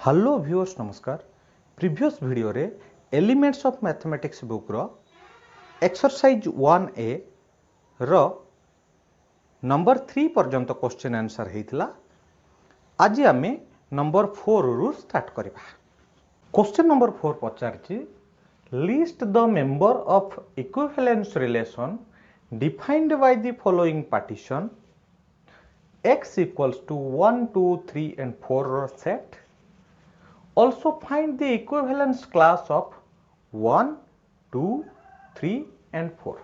Hello viewers नमस्कार। Previous video रे elements of mathematics book रो एक्सरसाइज 1A रो नंबर 3 पर्यंत क्वेश्चन आंसर हेतिला। आज आमे नंबर 4 रु स्टार्ट करबा। क्वेश्चन नंबर 4 पचारछि list the member of equivalence relation defined by the following partition x equals to 1 2 3 and 4 रो set. Also find the equivalence class of 1, 2, 3 and 4.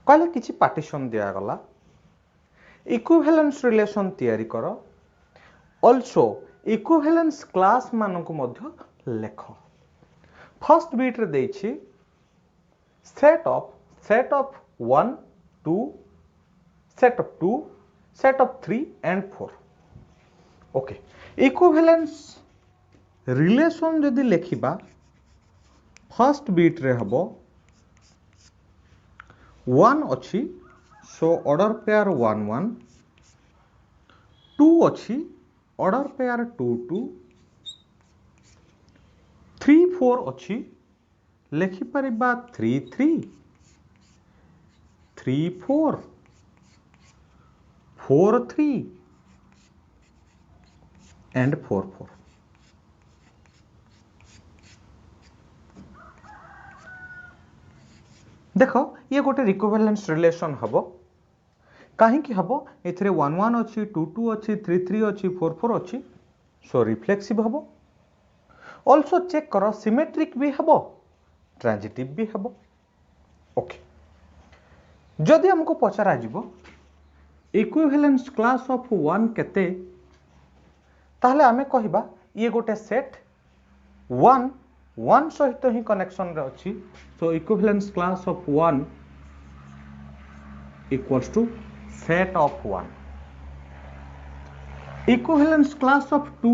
कहले किछि पार्टीशन दिया गला इक्विवेलेंस रिलेशन तयारी करो। Also इक्विवेलेंस क्लास मान को मध्य लेख। फर्स्ट बीट रे देछि set of 1 2 set of 2 set of 3 and 4। Okay equivalence relation जदि लेखिबा फर्स्ट बीट रे हबो 1 अछि सो ऑर्डर पेयर 1 1 2 अछि ऑर्डर पेयर 2 2 3 4 अछि लेखि परिबा 3 3 3 4 4 3 and 4 4। देखो ये गोटे इक्विवेलेंस रिलेशन हबो काहे कि हबो एथरे 1 1 अछि 2 2 अछि 3 3 अछि 4 4 अछि सो रिफ्लेक्सिव हबो। आल्सो चेक करो सिमेट्रिक भी हबो ट्रांजिटिव भी हबो। ओके जदि हमको पचरा जिवो इक्विवेलेंस क्लास ऑफ 1 केते ताहले आमे कहिबा ये गोटे सेट 1 1 सहित ही कनेक्शन रे अछि so equivalence class of 1 equals to set of 1। Equivalence class of 2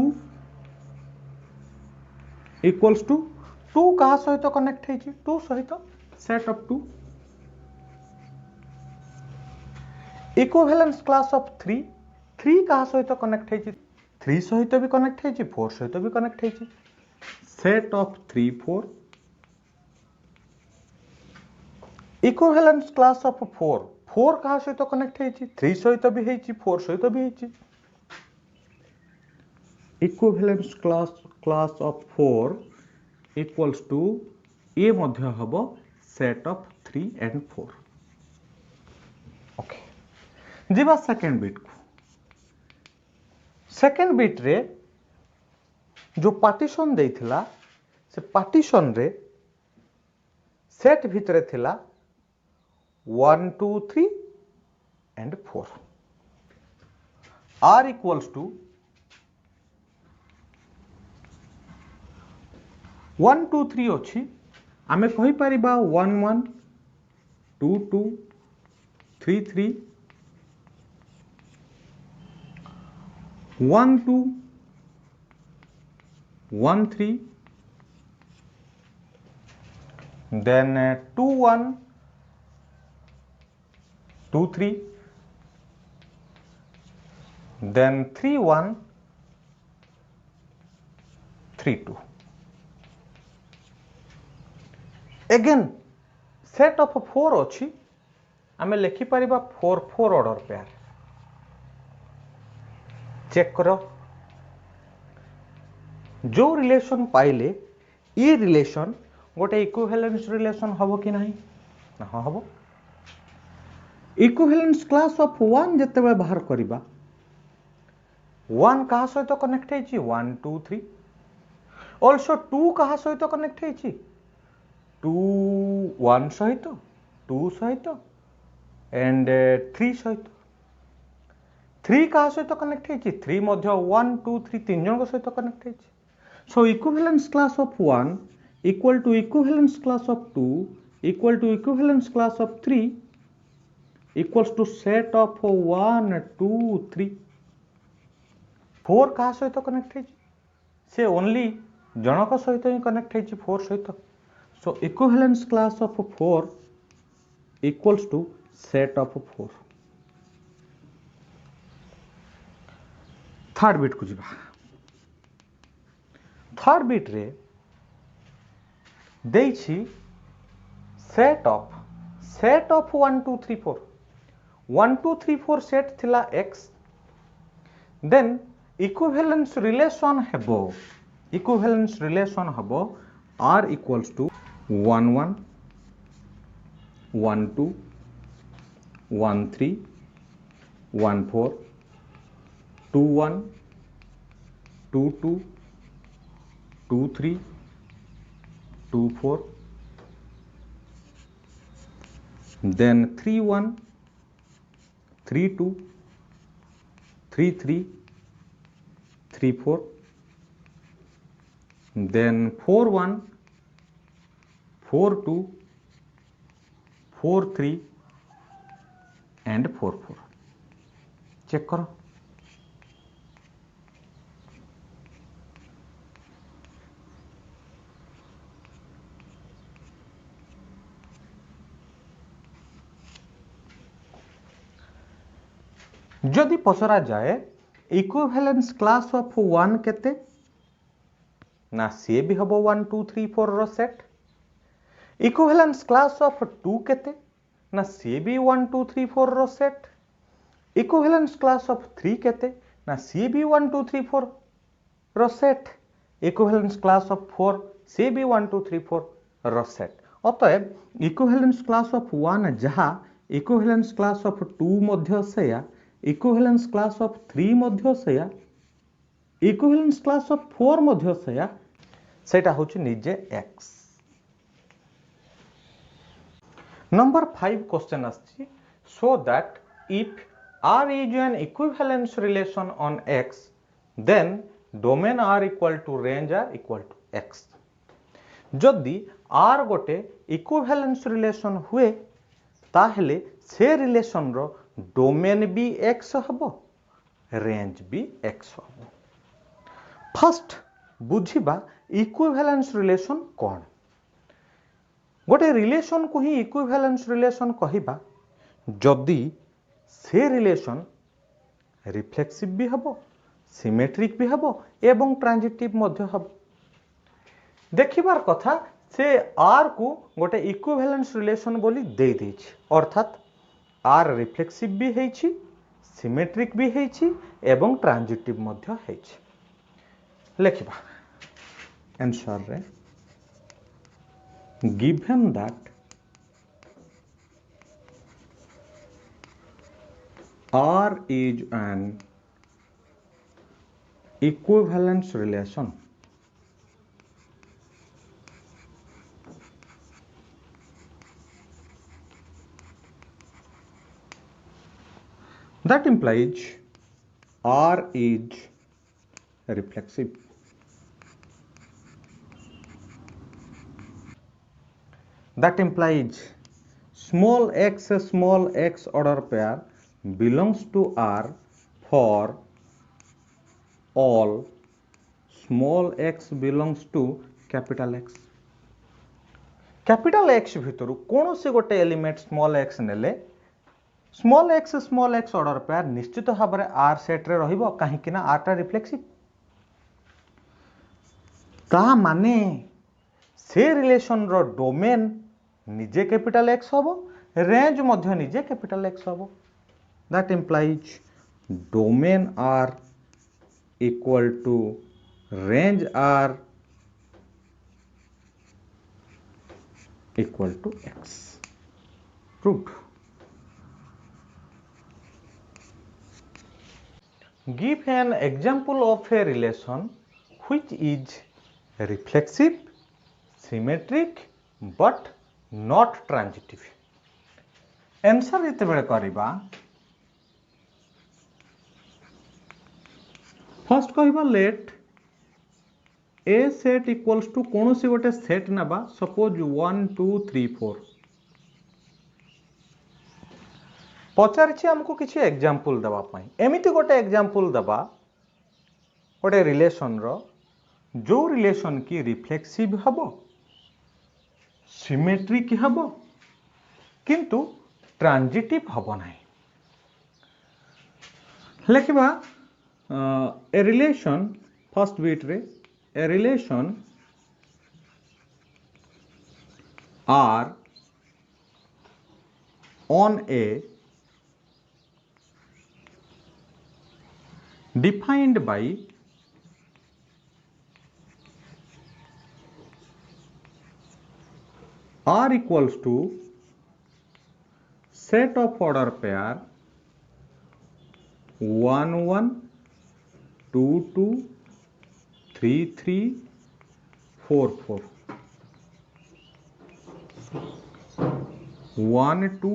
equals to 2 कहा सहित कनेक्ट है 2 सहित set of 2। Equivalence class of 3 3 कहा सहित कनेक्ट है 3 सहित भी कनेक्ट है 4 सहित भी कनेक्ट है set of 3 4। Equivalence class of 4 4 कहा सहित कनेक्ट है 3 सहित भी है 4 सहित भी है। Equivalence class of 4 equals to ए मध्य हबो सेट ऑफ 3 and 4। ओके जीवा सेकंड बिट को सेकंड बिट रे जो पार्टीशन देइथिला से पार्टीशन रे सेट भितरे थिला 1 2 3 and 4 r equals to 1 2 3 अछि आमे कहि परिबा 1 1 2 2 3 3 1 2 1 3 then 2 1 2 3 then 3 1 3 2। Again set of 4 अछि आमे लेखि परिबा 4 4 ऑर्डर पेयर। चेक करो जो रिलेशन पाइले ये रिलेशन गोटे इक्विवेलेंस रिलेशन हबो कि नहीं ना हबो। इक्विवेलेंस क्लास ऑफ 1 जते बेले बाहर करिबा 1 कहा सहित कनेक्ट है 1 2 3 आल्सो 2 कहा सहित कनेक्ट है 2 1 सहित 2 सहित एंड 3 सहित 3 कहा सहित कनेक्ट है 3 मध्य 1 2 3 तीन जन सहित कनेक्ट है। So equivalence class of 1 equal to equivalence class of 2 equal to equivalence class of 3 equals to set of 1 2 3। 4 कहा सहित कनेक्ट है से ओनली जनक सहित ही कनेक्ट है 4 सहित so equivalence class of 4 equals to set of 4। Third bit को जीवा third bit रे देइछि सेट ऑफ 1 2 3 4 1 2 3 4 सेट थिला x देन इक्विवेलेंस रिलेशन हेबो r equals to 1 1 1 2 1 3 1 4 2 1 2 2 2 3 2 4 then 3 1 3 2 3 3 3 4 then 4 1 4 2 4 3 and 4 4 check करो जदि पचरा जाए इक्विवेलेंस क्लास ऑफ 1 केते ना सी भी हबो 1 2 3 4 रो सेट इक्विवेलेंस क्लास ऑफ 2 केते ना सी भी 1 2 3 4 रो सेट इक्विवेलेंस क्लास ऑफ 3 केते ना सी भी 1 2 3 4 रो सेट इक्विवेलेंस क्लास ऑफ 4 सी भी 1 2 3 4 रो सेट अतएव इक्विवेलेंस क्लास ऑफ 1 जहा इक्विवेलेंस क्लास ऑफ 2 मध्य सेया इक्विवेलेंस क्लास ऑफ 3 मध्य सेया इक्विवेलेंस क्लास ऑफ 4 मध्य सेया सेटा होची निजे x नंबर 5 क्वेश्चन आछि so that if r is an equivalence relation on x then domain r equal to range r equal to x जदि r गोटे इक्विवेलेंस रिलेशन हुए ताहले से रिलेशन रो डोमेन भी x हबो रेंज भी x हबो फर्स्ट बुझिबा इक्विवेलेंस रिलेशन कोन गोटे रिलेशन को ही इक्विवेलेंस रिलेशन कहिबा जदि से रिलेशन रिफ्लेक्सिव भी हबो सिमेट्रिक भी हबो एवं ट्रांजिटिव मध्य हबो देखिबार कथा से r को गोटे इक्विवेलेंस रिलेशन बोली दे देछि अर्थात r रिफ्लेक्सिव भी हेछि सिमेट्रिक भी हेछि एवं ट्रांजिटिव मध्य हेछि लेखिबा आंसर रे given that r is an equivalence relation that implies r is reflexive that implies small x order pair belongs to r for all small x belongs to capital X capital X भितर कौन से गोटे element small x नेले small x order pair निश्चित भाव में r set रे रहिबो काहे कि ना r टा रिफ्लेक्सिव ता माने से रिलेशन रो डोमेन निजे कैपिटल X हबो रेंज मध्य निजे कैपिटल X हबो that implies domain r equal to range r equal to x proved give an example of a relation which is reflexive symmetric but not transitive answer इते बेले करिबा first कहिबा let A set equals to कौन सी गोटे set नबा suppose 1 2 3 4 पचारछि हमको किछि example दबा पई एमिति गोटे एग्जांपल दबा गोटे रिलेशन रो जो रिलेशन की रिफ्लेक्सिव हबो सिमेट्रिक हबो किंतु ट्रांजिटिव हबो नाही लेखिबा ए रिलेशन फर्स्ट बिट रे a relation R on A defined by R equals to set of order pair 1 1 2 2 3 3 4 4 1 2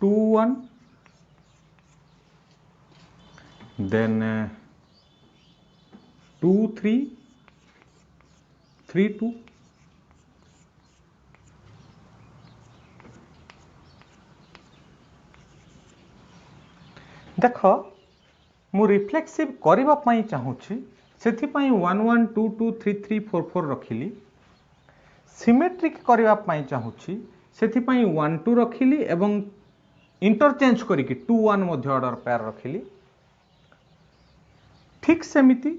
2 1 then 2 3 3 2 देख मु रिफ्लेक्सिव करबा पई चाहूची सेथि पई 1 1 2 2 3 3 4 4 रखिली सिमेट्रिक करबा पई चाहूची सेथि पई 1 2 रखिली एवं इंटरचेंज करिकि 2 1 मध्ये ऑर्डर पेयर रखिली ठीक सेमिति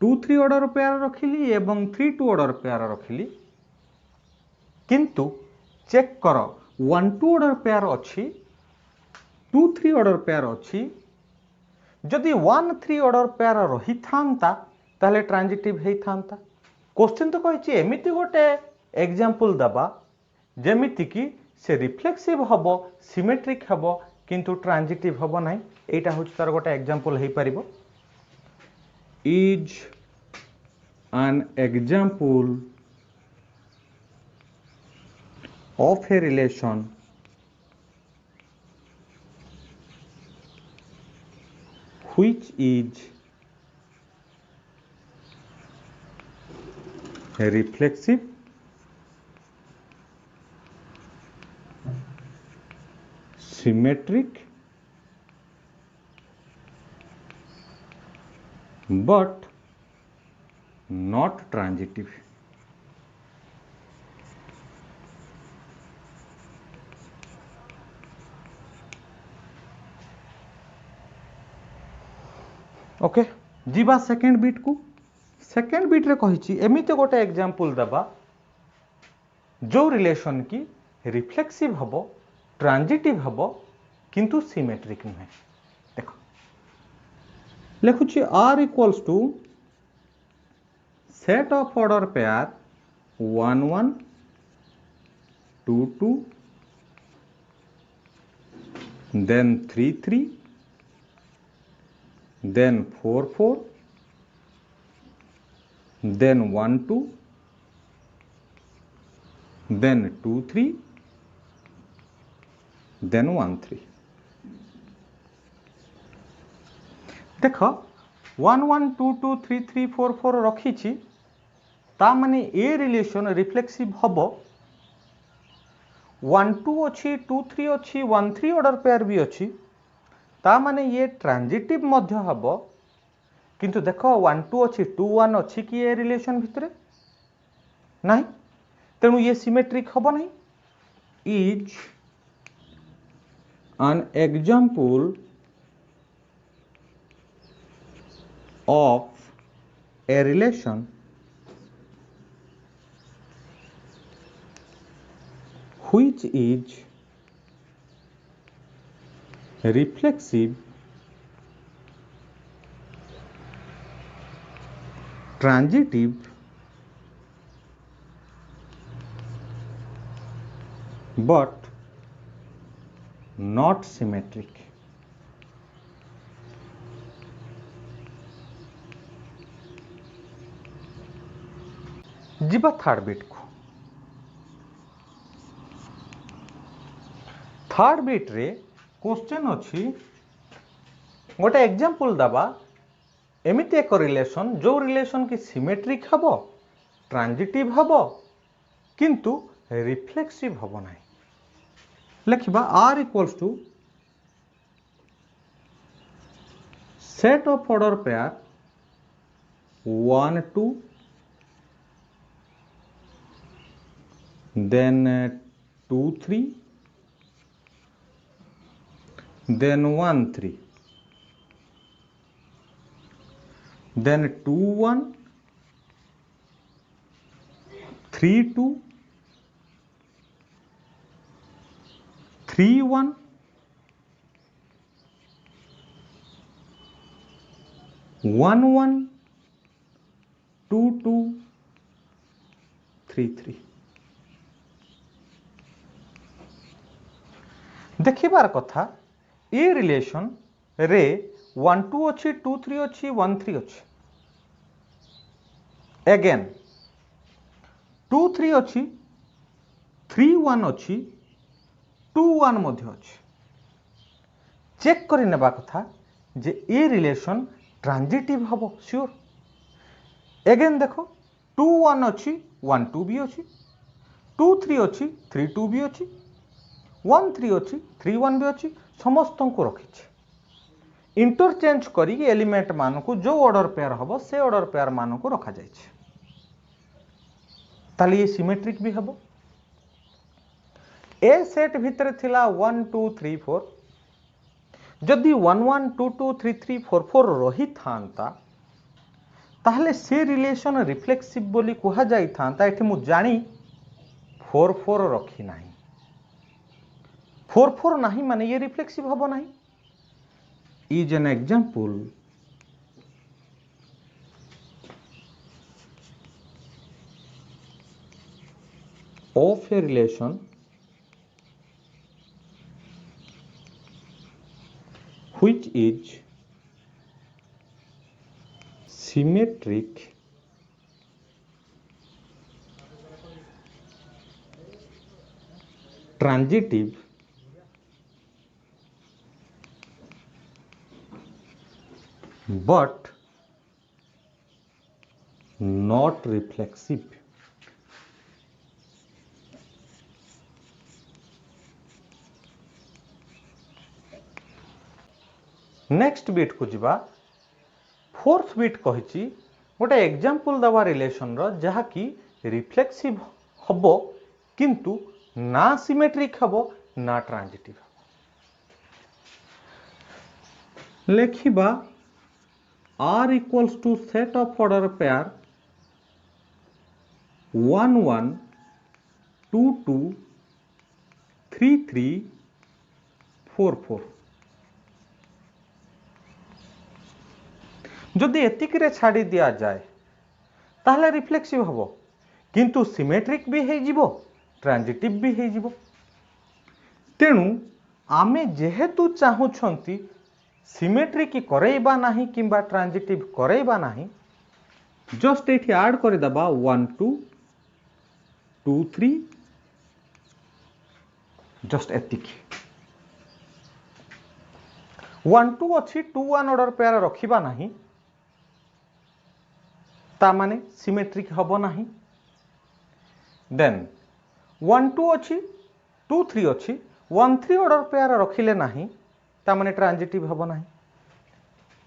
2 3 ऑर्डर पेयर रखिली एवं 3 2 ऑर्डर पेयर रखिली किंतु चेक कर 1 2 ऑर्डर पेयर अछि 2 3 ऑर्डर पेयर अछि जदि 1 3 ऑर्डर पेयर रही थांता ताले ट्रांजिटिव हेई थांता क्वेश्चन तो कहिछि एमिति गोटे एग्जांपल दबा जेमिति कि से रिफ्लेक्सिव हबो सिमेट्रिक हबो किंतु ट्रांजिटिव हबो नाही एटा होछि तार गोटे एग्जांपल हेई परिबो इज an example of a relation which is reflexive symmetric but not transitive okay जीवा सेकेंड बीट को सेकेंड बीट रे कहिछि एमिते गोटे एग्जांपल दबा जो रिलेशन की रिफ्लेक्सिव हबो ट्रांजिटिव हबो किंतु सिमेट्रिक नहे देखो लिखुछि R equals to set of order pair 1 1 2 2 then 3 3 then 4 4 then 1 2 then 2 3 then 1 3 देख 1 1 2 2 3 3 4 4 रखी ता माने ए रिलेशन रिफ्लेक्सिव हबो 1 2 अच्छी 2 3 अच्छी 1 3 ऑर्डर पेयर भी अच्छी ता माने ये ट्रांजिटिव मध्य हबो किंतु देखो 1 2 अच्छी 2 1 अच्छी कि ए रिलेशन भितरे नहीं तेणु ये सिमेट्रिक हबो नहीं is an example of a relation which is reflexive transitive but not symmetric जीवा थर्ड बीट को थर्ड बीट रे क्वेश्चन अच्छी गोटे एग्जांपल दबा एमिति एक रिलेशन जो रिलेशन की सिमेट्रिक हबो ट्रांजिटिव हबो किंतु रिफ्लेक्सिव हबो नाही लिखिबा R equals to set of order pair 1 2 then 2 3 then 1 3 then 2 1 3 2 3 1 1 1 2 2 3 3 देखिबार कथा ए रिलेशन रे 1 2 अच्छी 2 3 अच्छी 1 3 अच्छी अगेन 2 3 अच्छी 3 1 अच्छी 2 1 मध्य अच्छी चेक करि नेबा कथा जे ए रिलेशन ट्रांजिटिव हबो श्योर अगेन देखो 2 1 अच्छी 1 2 भी अच्छी 2 3 अच्छी 3 2 भी अच्छी 1 3 अच्छी 3 1 भी अच्छी समस्त को रखी इंटरचेंज करी एलिमेंट मान को जो ऑर्डर पेयर हम से ऑर्डर पेयर मान को रखा जाए ताली ये सिमेट्रिक भी हम ए सेट भितर थिला 1 2 3 4 जदि 1 1 2 2 3 3 4 4 रही था ताहले से रिलेशन रिफ्लेक्सिव बोली कहा जाई था एठी मु जानी 4 4 रखी नाही 4 4 नहीं माने ये रिफ्लेक्सिव हबो नहीं is an example of a relation which is symmetric transitive but not reflexive. Next bit को जीवा फोर्थ बीट कहिची गोटे एग्जांपल दवा रिलेशन रो जहा कि रिफ्लेक्सिव हबो किंतु ना सिमेट्रिक हबो ना ट्रांजिटिव हबो लेखिबा R equals to set of order pair 1 1 2 2 3 3 4 4 जदि एतिक रे छाड़ी दिया जाए ताहले रिफ्लेक्सिव हबो किंतु सिमेट्रिक भी हे जिवो ट्रांजिटिव भी हे जिवो तेणु आमे जेहेतु चाहू छंती सिमेट्रिक करैबा नाही किंबा ट्रांजिटिव करैबा नाही जस्ट एठी ऐड कर दबा 1 2 2 3 जस्ट एतिक 1 2 अच्छी 2 1 ऑर्डर पेयर रखिबा नाही ता माने सिमेट्रिक हबो नाही देन 1 2 अच्छी 2 3 अच्छी 1 3 ऑर्डर पेयर रखिले नाही ता माने ट्रांजिटिव हबो नाही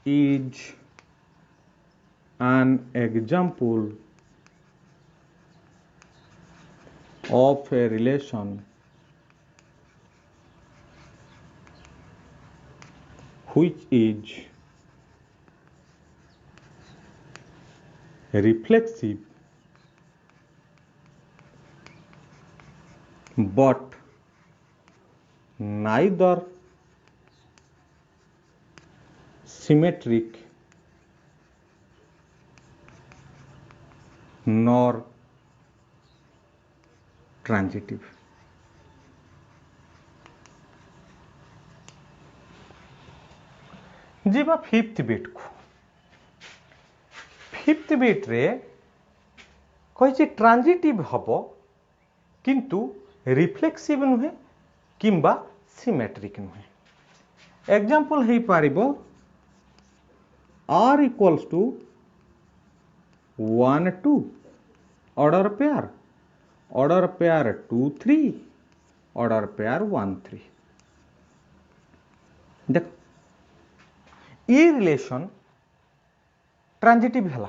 is an example of a relation which is reflexive but neither symmetric nor transitive जीवा फिफ्थ बीट को फिफ्थ बीट रे कही ट्रांजिटिव हबो किंतु रिफ्लेक्सिव नुहे किंबा सिमेट्रिक नुहे एग्जांपल हे पारिबो R equals to 1 2 order pair 2 3 order pair 1 3 देख ये रिलेशन ट्रांजिटिव हला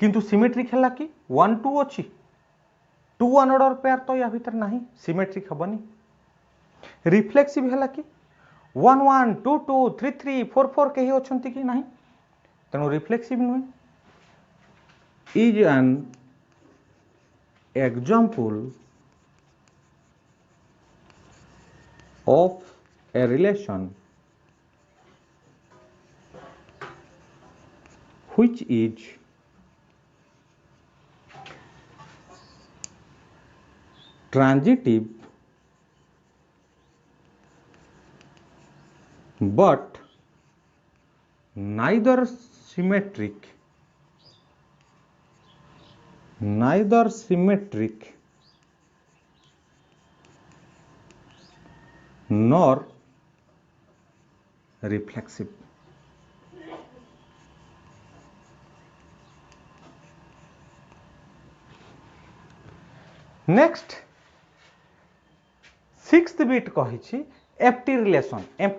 किंतु सिमेट्रिक हला कि 1 2 अच्छी 2 1 ऑर्डर पेयर तो या भीतर नहीं सिमेट्रिक हबनी रिफ्लेक्सिव हला कि 1 1 2 2 3 3 4 4 कहीं अच्छी कि नहीं तेणु रिफ्लेक्सिव नुहे is an example of a relation which is transitive but neither symmetric nor reflexive. Next sixth bit कही एम्प्टी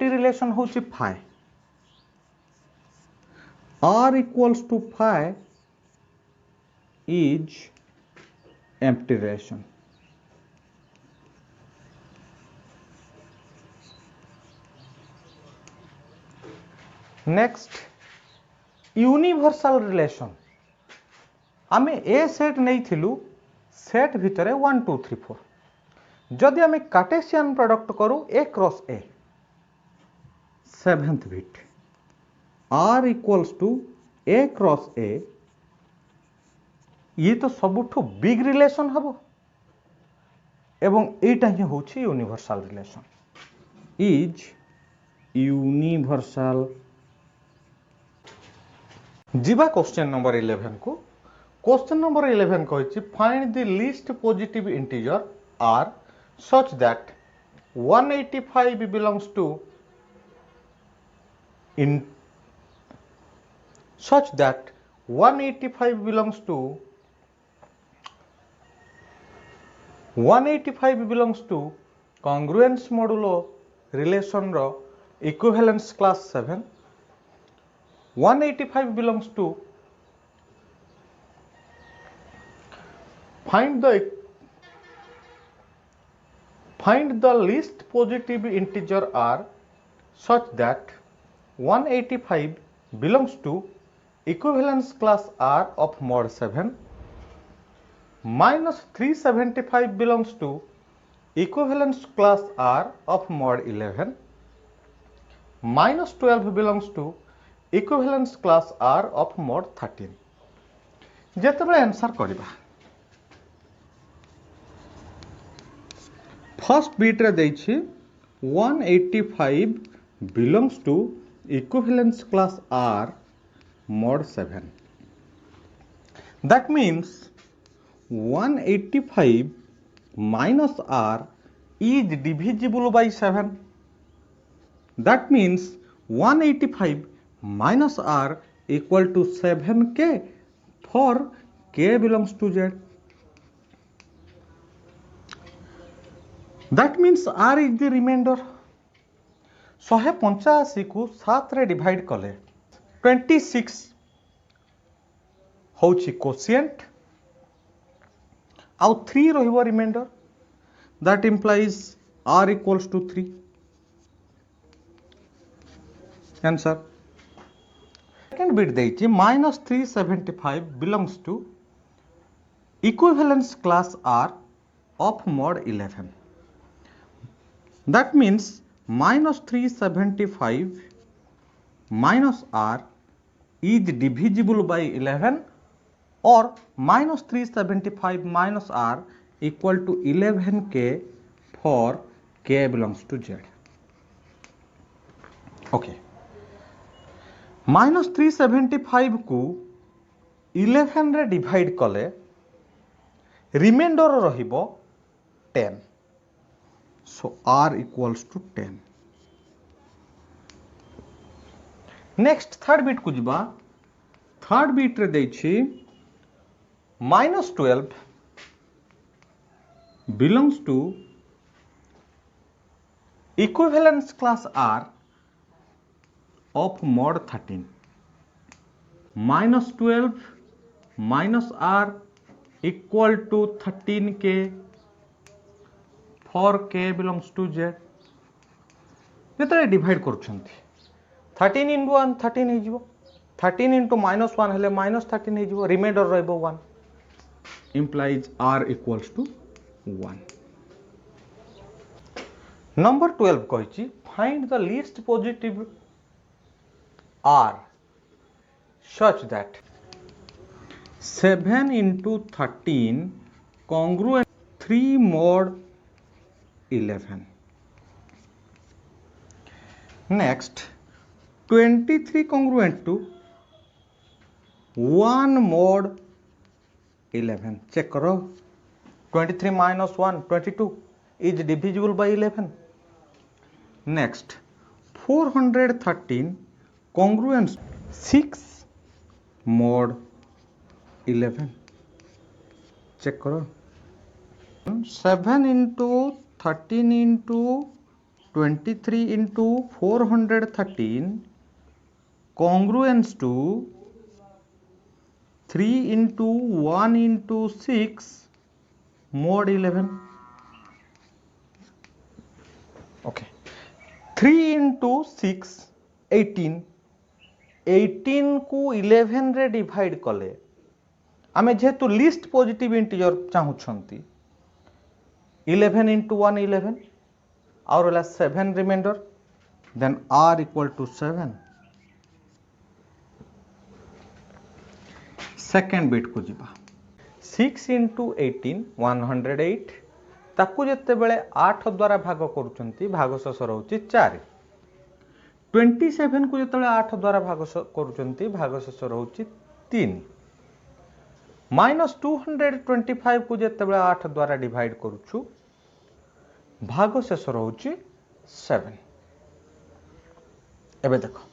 रिलेशन होची phi R equals to phi is empty relation. Next universal relation आमे ए set नहीं थिलु set भितर 1 2 3 4 जदि आमे Cartesian product करू A cross A seventh bit R equals to A cross A ये तो सबुठु बिग रिलेशन हबो एवं एटा ही होची यूनिवर्सल रिलेशन इज यूनिवर्सल. जीवा क्वेश्चन नंबर 11 को. क्वेश्चन नंबर 11 कहिछि find the least positive integer r such that 185 belongs to in such that 185 belongs to 185 belongs to congruence modulo relation ro equivalence class 7. 185 belongs to find the least positive integer r such that 185 belongs to equivalence class r of mod 7 minus 375 belongs to equivalence class r of mod 11 minus 12 belongs to equivalence class r of mod 13. जेतेबेले answer करिबा first bit रे देछि 185 belongs to equivalence class r mod 7. That means 185 minus r is divisible by 7. That means 185 minus r equal to 7k for k belongs to z. That means r is the remainder. 185 को 7 रे divide कले 26 होची quotient आउ 3 रहिबो remainder. That implies r equals to 3. Answer second bit देछि minus 375 belongs to equivalence class r of mod 11. That means minus 375 minus r is divisible by 11 or minus 375 minus r equal to 11k for k belongs to z. Okay. minus 375 को 11 रे divide कले reminder रहिबो 10. So r equals to 10. Next third bit को जिबा. Third bit रे देछि minus 12 belongs to equivalence class r of mod 13. minus 12 minus r equal to 13k for k belongs to z. जेतरे divide करूछंती 13 into 1 13 हे जिवो 13 into -1 हेले -13 हो रिमाइंडर रहिबो 1 implies r equals to 1. Number 12 कहिछि find the least positive r such that 7 into 13 congruent 3 mod 11. Next 23 congruent to 1 mod 11. Check करो 23 minus 1 22 is divisible by 11. Next 413 congruent 6 mod 11. Check करो 7 into 13 into 23 into 413 congruence to 3 into 1 into 6 mod 11. Okay. 3 into 6 18 18 को 11 रे divide कले आमे जेहेतु least positive integer चाहूछंती 11 into 1 11 और 7 remainder then r equal to 7. Second bit को जीवा 6 into 18 108 ताकू जेते बेले 8 द्वारा भाग करूचंती भागशेष रहउची 4 27 को जेते बेले 8 द्वारा भाग करूचंती भागशेष रहउची 3 -225 को जेते बेले 8 द्वारा डिवाइड करूछु भागशेष रहउची 7. एबे देखो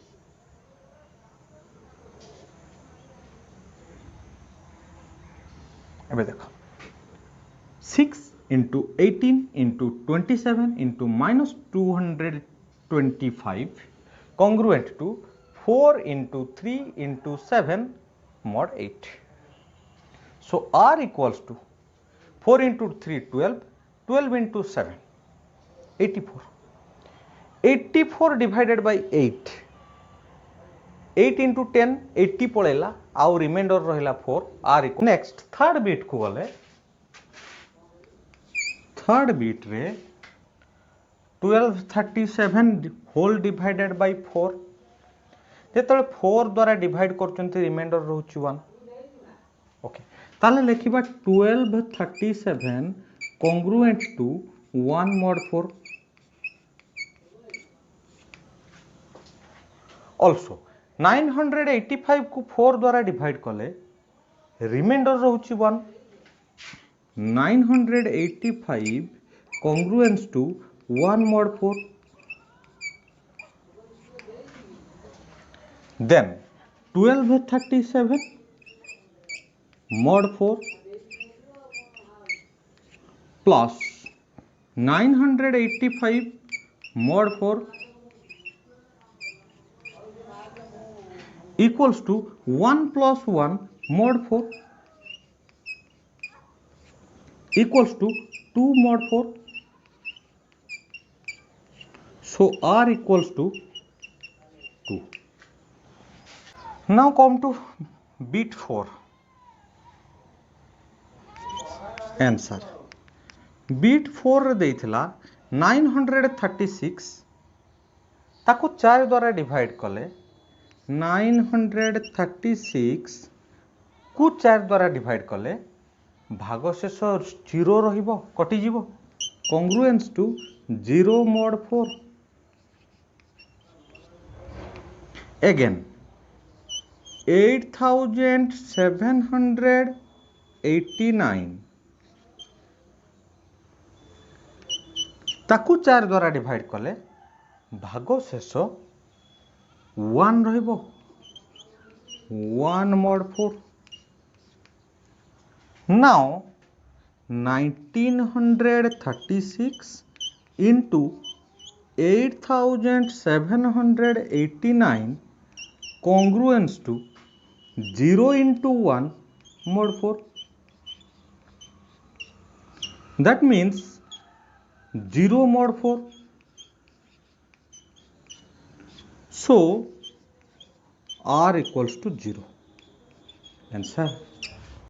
एबे देखो 6 into 18 into 27 into -225 congruent to 4 into 3 into 7 mod 8. So r equals to 4 into 3 12 12 into 7 84 84 divided by 8 8 into 10 80 पड़ेला आउ रिमाइंडर रहिला 4 r equal. Next third bit को गले थर्ड बिट रे 1237 होल डिवाइडेड बाय 4 जेतले 4 द्वारा डिवाइड करचंती रिमाइंडर रहउची 1. ओके ताले लेखिबा 1237 congruent to 1 mod 4. also 985 को 4 द्वारा डिवाइड कले reminder रहउची 1 985 congruence to 1 mod 4. then 1237 mod 4 plus 985 mod 4 equals to 1 plus 1 mod 4 equals to 2 mod 4. So r equals to 2. Now come to bit 4. Answer bit 4 रे देइथिला 936 ताको 4 द्वारा divide कले 936 को 4 द्वारा divide कले भागशेष 0 रहिबो कटि जीवो congruence to 0 mod 4. again 8789 ताकू 4 द्वारा डिवाइड कले भागशेष 1 रहिबो 1 mod 4. now 1936 into 8789 congruence to 0 into 1 mod 4. that means 0 mod 4. so r equals to 0. Answer